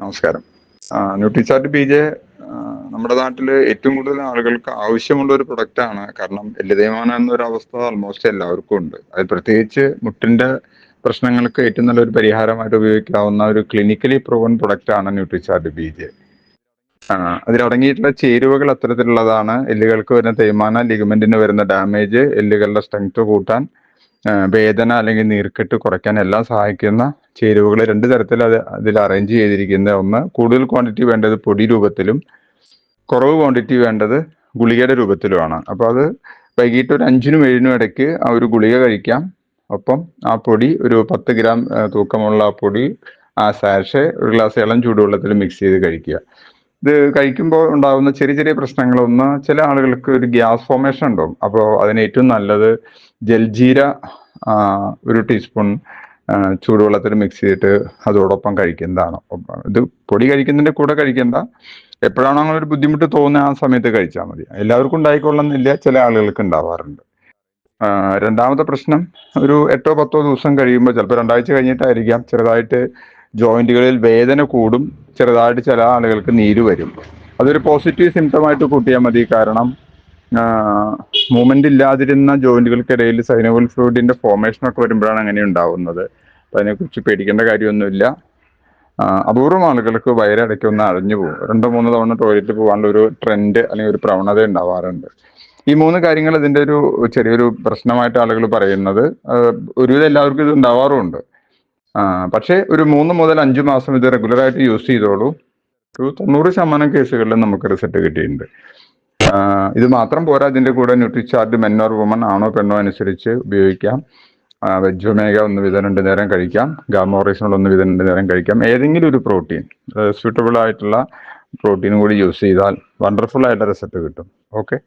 നമസ്കാരം. ന്യൂട്രിചാർട്ട് PJ നമ്മുടെ നാട്ടിൽ ഏറ്റവും കൂടുതൽ ആളുകൾക്ക് ആവശ്യമുള്ള ഒരു പ്രൊഡക്റ്റാണ്. കാരണം എല്ല് തേയ്മാനം എന്നൊരു അവസ്ഥ ആൾമോസ്റ്റ് എല്ലാവർക്കും ഉണ്ട്. അത് പ്രത്യേകിച്ച് മുട്ടിന്റെ പ്രശ്നങ്ങൾക്ക് ഏറ്റവും നല്ലൊരു പരിഹാരമായിട്ട് ഉപയോഗിക്കാവുന്ന ഒരു ക്ലിനിക്കലി പ്രൂവൺ പ്രൊഡക്റ്റാണ് ന്യൂട്രിചാർട്ട് PJ. അതിലടങ്ങിയിട്ടുള്ള ചേരുവകൾ അത്തരത്തിലുള്ളതാണ്. എല്ലുകൾക്ക് വരുന്ന തേയ്മാനം, ലിഗമെന്റിന് വരുന്ന ഡാമേജ്, എല്ലുകളുടെ സ്ട്രെങ്ത് കൂട്ടാൻ, വേദന അല്ലെങ്കിൽ നീർക്കെട്ട് കുറയ്ക്കാൻ എല്ലാം സഹായിക്കുന്ന ചേരുവകൾ രണ്ട് തരത്തിൽ അതിൽ അറേഞ്ച് ചെയ്തിരിക്കുന്നത്. ഒന്ന്, കൂടുതൽ ക്വാണ്ടിറ്റി വേണ്ടത് പൊടി രൂപത്തിലും കുറവ് ക്വാണ്ടിറ്റി വേണ്ടത് ഗുളികയുടെ രൂപത്തിലുമാണ്. അപ്പോൾ അത് വൈകിട്ട് ഒരു 5-നും 7-നും ഇടയ്ക്ക് ആ ഒരു ഗുളിക കഴിക്കാം. ഒപ്പം ആ പൊടി ഒരു 10 ഗ്രാം തൂക്കമുള്ള ആ പൊടി ആ സാഷെ ഒരു ഗ്ലാസ് ഇളം ചൂടുവെള്ളത്തിൽ മിക്സ് ചെയ്ത് കഴിക്കുക. ഇത് കഴിക്കുമ്പോൾ ഉണ്ടാകുന്ന ചെറിയ ചെറിയ പ്രശ്നങ്ങളൊന്ന്, ചില ആളുകൾക്ക് ഒരു ഗ്യാസ് ഫോർമേഷൻ ഉണ്ടാവും. അപ്പോൾ അതിന് ഏറ്റവും നല്ലത് ജൽജീര ഒരു ടീസ്പൂൺ ചൂടുവെള്ളത്തിൽ മിക്സ് ചെയ്തിട്ട് അതോടൊപ്പം കഴിക്കുന്നതാണ്. ഇത് പൊടി കഴിക്കുന്നതിന്റെ കൂടെ കഴിക്കേണ്ട. എപ്പോഴാണോ അങ്ങനെ ഒരു ബുദ്ധിമുട്ട് തോന്നുന്നത് ആ സമയത്ത് കഴിച്ചാൽ മതി. എല്ലാവർക്കും ഉണ്ടായിക്കൊള്ളുന്നില്ല, ചില ആളുകൾക്ക് ഉണ്ടാവാറുണ്ട്. രണ്ടാമത്തെ പ്രശ്നം, ഒരു 8-10 ദിവസം കഴിയുമ്പോൾ, ചിലപ്പോൾ 2 ആഴ്ച കഴിഞ്ഞിട്ടായിരിക്കാം, ചെറുതായിട്ട് ജോയിന്റുകളിൽ വേദന കൂടും, ചെറുതായിട്ട് ചില ആളുകൾക്ക് നീര് വരും. അതൊരു പോസിറ്റീവ് സിംറ്റമായിട്ട് കൂട്ടിയാൽ മതി. കാരണം മൂവ്മെന്റ് ഇല്ലാതിരുന്ന ജോയിന്റുകൾക്കിടയിൽ സൈനോവൽ ഫ്ലൂയിഡിന്റെ ഫോർമേഷൻ ഒക്കെ വരുമ്പോഴാണ് അങ്ങനെ ഉണ്ടാവുന്നത്. അപ്പൊ അതിനെക്കുറിച്ച് പേടിക്കേണ്ട കാര്യമൊന്നുമില്ല. അപൂർവം ആളുകൾക്ക് വയറിടയ്ക്ക് ഒന്ന് അടഞ്ഞു പോകും. 2-3 തവണ ടോയ്ലറ്റിൽ പോകാനുള്ള ഒരു ട്രെൻഡ് അല്ലെങ്കിൽ ഒരു പ്രവണത ഉണ്ടാവാറുണ്ട്. ഈ 3 കാര്യങ്ങൾ ഇതിന്റെ ഒരു ചെറിയൊരു പ്രശ്നമായിട്ട് ആളുകൾ പറയുന്നത്. ഒരുവിധം എല്ലാവർക്കും ഇത് ഉണ്ടാവാറുമുണ്ട്. പക്ഷേ ഒരു 3 മുതൽ 5 മാസം ഇത് റെഗുലറായിട്ട് യൂസ് ചെയ്തോളൂ. ഒരു 90% കേസുകളിൽ നമുക്ക് റിസൾട്ട് കിട്ടിയിട്ടുണ്ട്. ഇത് മാത്രം പോരാ, ഇതിന്റെ കൂടെ ന്യൂട്രിചാർട്ട് മെൻ ഓർ വുമൺ, ആണോ പെണ്ണോ അനുസരിച്ച് ഉപയോഗിക്കാം. വെജ് ഒമേഗ 1 വീതം 2 നേരം കഴിക്കാം. ഗാമോറൈസിനോൾ 1 വീതം 2 നേരം കഴിക്കാം. ഏതെങ്കിലും ഒരു പ്രോട്ടീൻ, സ്യൂട്ടബിൾ ആയിട്ടുള്ള പ്രോട്ടീൻ കൂടി യൂസ് ചെയ്താൽ വണ്ടർഫുൾ ആയിട്ട് റിസൾട്ട് കിട്ടും. ഓക്കെ.